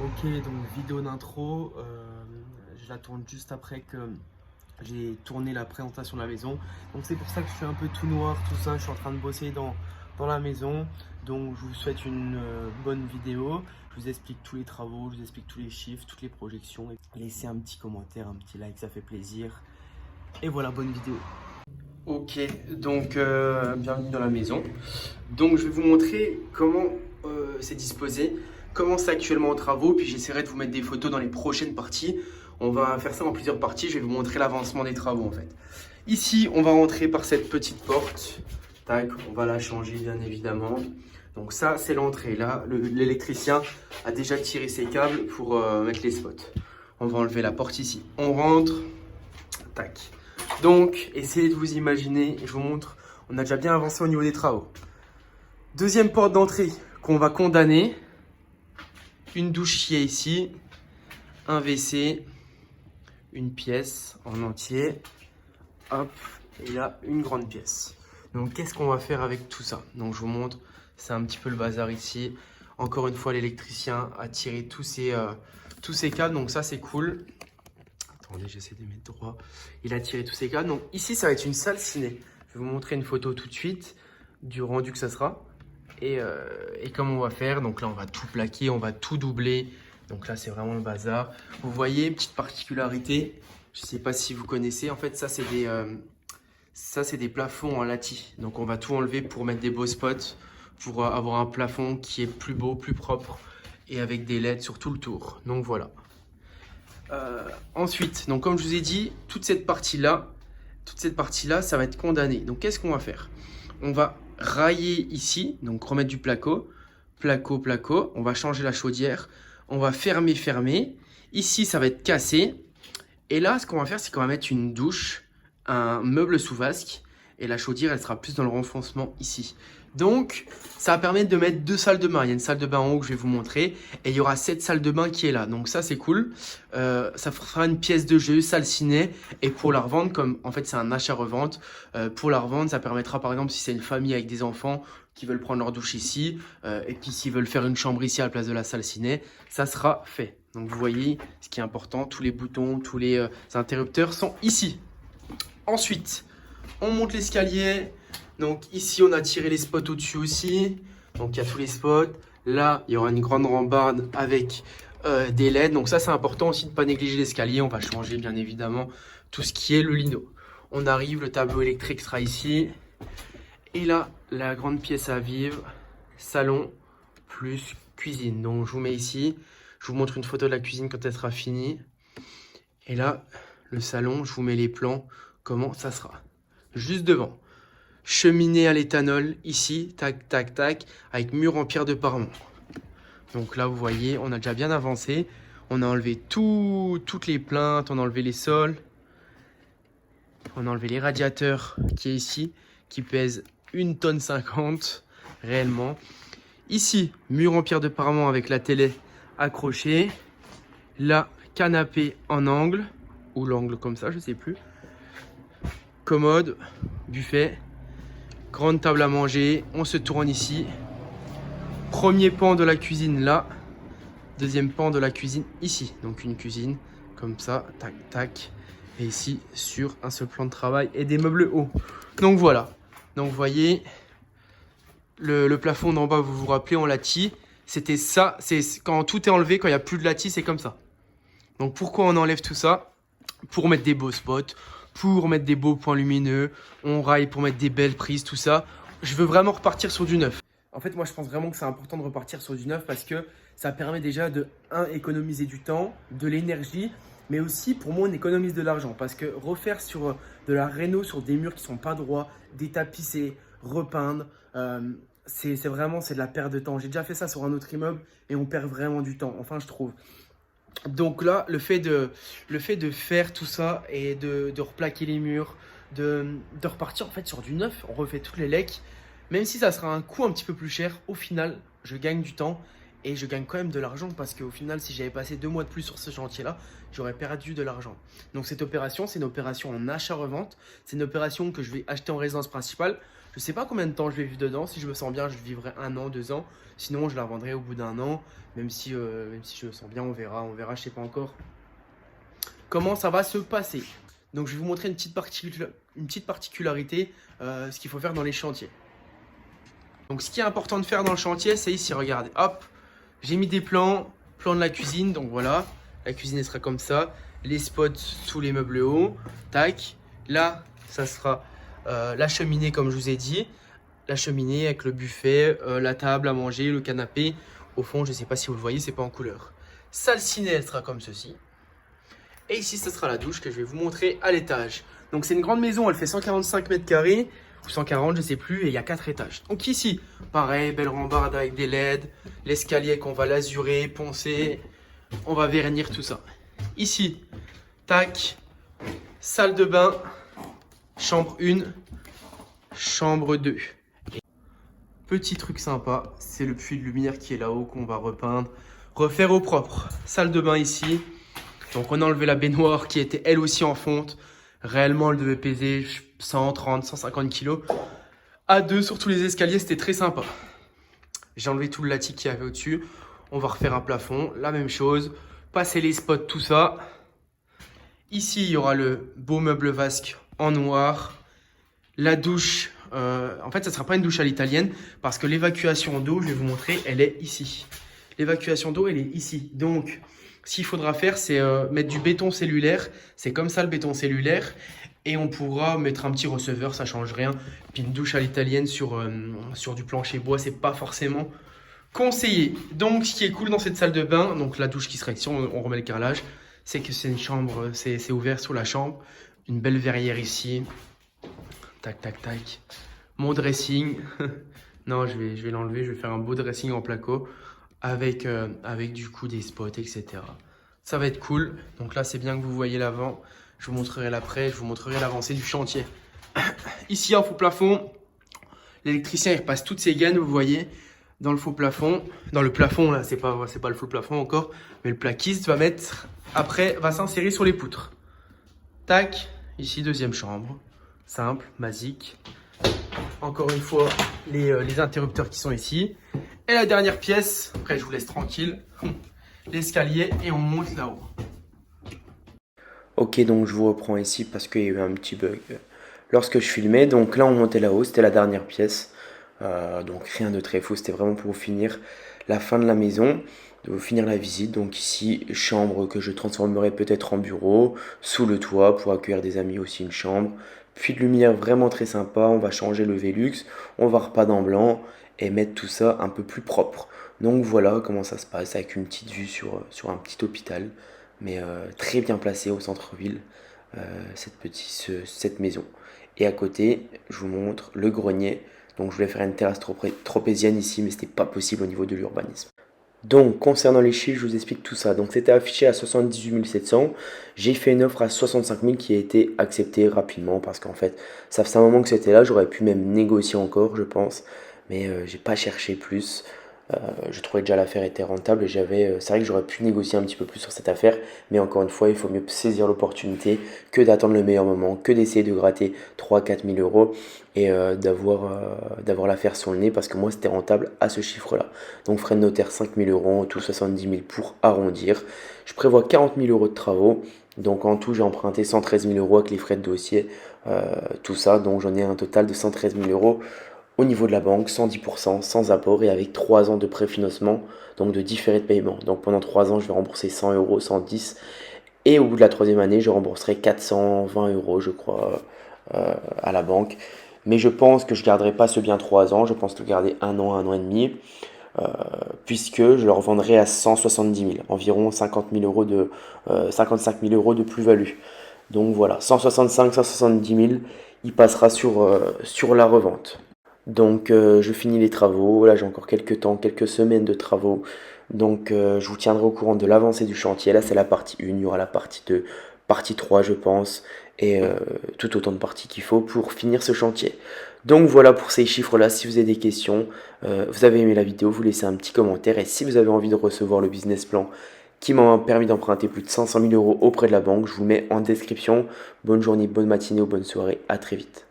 Ok, donc vidéo d'intro, je la tourne juste après que j'ai tourné la présentation de la maison. Donc c'est pour ça que je suis un peu tout noir, tout ça, je suis en train de bosser dans la maison. Donc je vous souhaite une bonne vidéo. Je vous explique tous les travaux, je vous explique tous les chiffres, toutes les projections. Et laissez un petit commentaire, un petit like, ça fait plaisir. Et voilà, bonne vidéo. Ok, donc bienvenue dans la maison. Donc je vais vous montrer comment c'est disposé, comment c'est actuellement en travaux, puis j'essaierai de vous mettre des photos dans les prochaines parties. On va faire ça en plusieurs parties, je vais vous montrer l'avancement des travaux en fait. Ici, on va rentrer par cette petite porte. Tac, on va la changer bien évidemment. Donc ça, c'est l'entrée. Là, l'électricien a déjà tiré ses câbles pour mettre les spots. On va enlever la porte ici. On rentre. Tac. Donc, essayez de vous imaginer, et je vous montre, on a déjà bien avancé au niveau des travaux. Deuxième porte d'entrée qu'on va condamner. Une douche qui est ici, un WC, une pièce en entier. Hop, et là, une grande pièce. Donc, qu'est-ce qu'on va faire avec tout ça? Donc, je vous montre, c'est un petit peu le bazar ici. Encore une fois, l'électricien a tiré tous ces câbles, donc ça, c'est cool. Attendez, j'essaie de mettre droit. Il a tiré tous ces câbles. Donc, ici, ça va être une salle ciné. Je vais vous montrer une photo tout de suite du rendu que ça sera. Et comment on va faire. Donc là, on va tout plaquer, on va tout doubler. Donc là, c'est vraiment le bazar. Vous voyez, petite particularité. Je ne sais pas si vous connaissez. En fait, ça, c'est des plafonds en lati. Donc, on va tout enlever pour mettre des beaux spots, pour avoir un plafond qui est plus beau, plus propre et avec des LED sur tout le tour. Donc, voilà. Ensuite, donc comme je vous ai dit, toute cette partie-là, ça va être condamné. Donc, qu'est-ce qu'on va faire? On va railler ici, donc remettre du placo. Placo. On va changer la chaudière. On va fermer. Ici, ça va être cassé. Et là, ce qu'on va faire, c'est qu'on va mettre une douche, un meuble sous vasque. Et la chaudière, elle sera plus dans le renfoncement ici. Donc, ça va permettre de mettre deux salles de bain. Il y a une salle de bain en haut que je vais vous montrer. Et il y aura cette salle de bain qui est là. Donc ça, c'est cool. Ça fera une pièce de jeu, salle ciné. Et pour la revendre, comme en fait, c'est un achat-revente. Pour la revendre, ça permettra par exemple, si c'est une famille avec des enfants qui veulent prendre leur douche ici. Et puis s'ils veulent faire une chambre ici à la place de la salle ciné, ça sera fait. Donc vous voyez, ce qui est important, tous les boutons, tous les interrupteurs sont ici. Ensuite, on monte l'escalier. Donc ici, on a tiré les spots au-dessus aussi. Donc il y a tous les spots. Là, il y aura une grande rambarde avec des LED. Donc ça, c'est important aussi de ne pas négliger l'escalier. On va changer bien évidemment tout ce qui est le lino. On arrive, le tableau électrique sera ici. Et là, la grande pièce à vivre, salon plus cuisine. Donc je vous mets ici. Je vous montre une photo de la cuisine quand elle sera finie. Et là, le salon, je vous mets les plans, comment ça sera. Juste devant. Cheminée à l'éthanol, ici, tac, tac, tac, avec mur en pierre de Paremont. Donc là, vous voyez, on a déjà bien avancé. On a enlevé toutes les plaintes, on a enlevé les sols. On a enlevé les radiateurs qui est ici, qui pèsent 1,50 tonne réellement. Ici, mur en pierre de Paremont avec la télé accrochée. Là, canapé en angle, ou l'angle comme ça, je sais plus. Commode, buffet, grande table à manger. On se tourne ici. Premier pan de la cuisine là. Deuxième pan de la cuisine ici. Donc une cuisine comme ça, tac, tac. Et ici, sur un seul plan de travail et des meubles hauts. Donc voilà. Donc vous voyez, le plafond d'en bas, vous vous rappelez, en lati. C'était ça, c'est quand tout est enlevé, quand il n'y a plus de lati, c'est comme ça. Donc pourquoi on enlève tout ça? Pour mettre des beaux spots, pour mettre des beaux points lumineux, on raille pour mettre des belles prises, tout ça. Je veux vraiment repartir sur du neuf. En fait, moi, je pense vraiment que c'est important de repartir sur du neuf parce que ça permet déjà de, économiser du temps, de l'énergie, mais aussi, pour moi, on économise de l'argent parce que refaire sur de la réno sur des murs qui sont pas droits, détapisser, repeindre, c'est de la perte de temps. J'ai déjà fait ça sur un autre immeuble et on perd vraiment du temps, enfin, je trouve. Donc là, le fait de faire tout ça et de replaquer les murs, de repartir en fait sur du neuf, on refait toutes les lecs, même si ça sera un coût un petit peu plus cher, au final, je gagne du temps et je gagne quand même de l'argent parce qu'au final, si j'avais passé 2 mois de plus sur ce chantier-là, j'aurais perdu de l'argent. Donc cette opération, c'est une opération en achat-revente, c'est une opération que je vais acheter en résidence principale. Je sais pas combien de temps je vais vivre dedans. Si je me sens bien, je vivrai 1 an, 2 ans. Sinon, je la revendrai au bout d'1 an. Même si je me sens bien, on verra. On verra, je sais pas encore comment ça va se passer. Donc, je vais vous montrer une petite particularité, ce qu'il faut faire dans les chantiers. Donc, ce qui est important de faire dans le chantier, c'est ici, regardez. Hop, j'ai mis des plans de la cuisine. Donc, voilà, la cuisine elle sera comme ça. Les spots sous les meubles hauts. Tac. Là, ça sera la cheminée, comme je vous ai dit. La cheminée avec le buffet, la table à manger, le canapé. Au fond, je ne sais pas si vous le voyez, c'est pas en couleur. Salle ciné, elle sera comme ceci. Et ici, ce sera la douche que je vais vous montrer à l'étage. Donc, c'est une grande maison, elle fait 145 mètres carrés. Ou 140, je ne sais plus, et il y a 4 étages. Donc ici, pareil, belle rambarde avec des LED. L'escalier qu'on va lazurer, poncer. On va vernir tout ça. Ici, tac, salle de bain, chambre 1, chambre 2. Petit truc sympa, c'est le puits de lumière qui est là-haut qu'on va repeindre, refaire au propre. Salle de bain ici. Donc on a enlevé la baignoire qui était elle aussi en fonte. Réellement, elle devait peser 130, 150 kg. À deux sur tous les escaliers, c'était très sympa. J'ai enlevé tout le lattique qu'il y avait au-dessus. On va refaire un plafond, la même chose. Passer les spots, tout ça. Ici, il y aura le beau meuble vasque en noir. La douche, en fait, ça ne sera pas une douche à l'italienne parce que l'évacuation d'eau, je vais vous montrer, elle est ici. L'évacuation d'eau, elle est ici. Donc, ce qu'il faudra faire, c'est mettre du béton cellulaire. C'est comme ça le béton cellulaire. Et on pourra mettre un petit receveur, ça ne change rien. Puis une douche à l'italienne sur du plancher bois, c'est pas forcément conseillé. Donc, ce qui est cool dans cette salle de bain, donc la douche qui sera ici, on remet le carrelage, c'est que c'est une chambre, c'est ouvert sur la chambre. Une belle verrière ici. Tac, tac, tac. Mon dressing. Non, je vais l'enlever, je vais faire un beau dressing en placo. Avec du coup des spots, etc. Ça va être cool. Donc là, c'est bien que vous voyez l'avant. Je vous montrerai l'après, je vous montrerai l'avancée du chantier. Ici, en faux plafond, l'électricien, il repasse toutes ses gaines, vous voyez, dans le faux plafond. Dans le plafond, là, c'est pas le faux plafond encore. Mais le plaquiste va s'insérer sur les poutres. Tac, ici, deuxième chambre. Simple, basique. Encore une fois, les interrupteurs qui sont ici. Et la dernière pièce, après je vous laisse tranquille, l'escalier et on monte là-haut. Ok, donc je vous reprends ici parce qu'il y a eu un petit bug lorsque je filmais. Donc là on montait là-haut, c'était la dernière pièce. Donc rien de très fou, c'était vraiment pour finir la fin de la maison, de finir la visite. Donc ici, chambre que je transformerai peut-être en bureau, sous le toit pour accueillir des amis aussi une chambre. Puis de lumière vraiment très sympa, on va changer le Velux, on va repeindre en blanc et mettre tout ça un peu plus propre. Donc voilà comment ça se passe avec une petite vue sur un petit hôpital, mais très bien placé au centre-ville, cette maison. Et à côté, je vous montre le grenier. Donc je voulais faire une terrasse tropézienne ici, mais ce n'était pas possible au niveau de l'urbanisme. Donc concernant les chiffres, je vous explique tout ça. Donc c'était affiché à 78 700. J'ai fait une offre à 65 000 qui a été acceptée rapidement parce qu'en fait, ça faisait un moment que c'était là. J'aurais pu même négocier encore, je pense. Mais j'ai pas cherché plus. Je trouvais déjà l'affaire était rentable et c'est vrai que j'aurais pu négocier un petit peu plus sur cette affaire, mais encore une fois, il faut mieux saisir l'opportunité que d'attendre le meilleur moment, que d'essayer de gratter 3-4 000 euros et d'avoir l'affaire sur le nez parce que moi c'était rentable à ce chiffre-là. Donc frais de notaire 5 000 euros, en tout 70 000 pour arrondir. Je prévois 40 000 euros de travaux. Donc en tout, j'ai emprunté 113 000 euros avec les frais de dossier, tout ça. Donc j'en ai un total de 113 000 euros au niveau de la banque, 110%, sans apport et avec 3 ans de préfinancement, donc de différé de paiement. Donc pendant 3 ans, je vais rembourser 100 euros, 110. Et au bout de la troisième année, je rembourserai 420 euros, je crois, à la banque. Mais je pense que je ne garderai pas ce bien 3 ans, je pense le garder 1 an et demi. Puisque je le revendrai à 170 000, environ 55 000 euros de plus-value. Donc voilà, 165, 170 000, il passera sur la revente. Donc je finis les travaux, là j'ai encore quelques semaines de travaux. Donc je vous tiendrai au courant de l'avancée du chantier. Là c'est la partie 1, il y aura la partie 2, partie 3 je pense. Et tout autant de parties qu'il faut pour finir ce chantier. Donc voilà pour ces chiffres-là. Si vous avez des questions, vous avez aimé la vidéo, vous laissez un petit commentaire. Et si vous avez envie de recevoir le business plan qui m'a permis d'emprunter plus de 500 000 euros auprès de la banque, je vous mets en description. Bonne journée, bonne matinée ou bonne soirée. À très vite.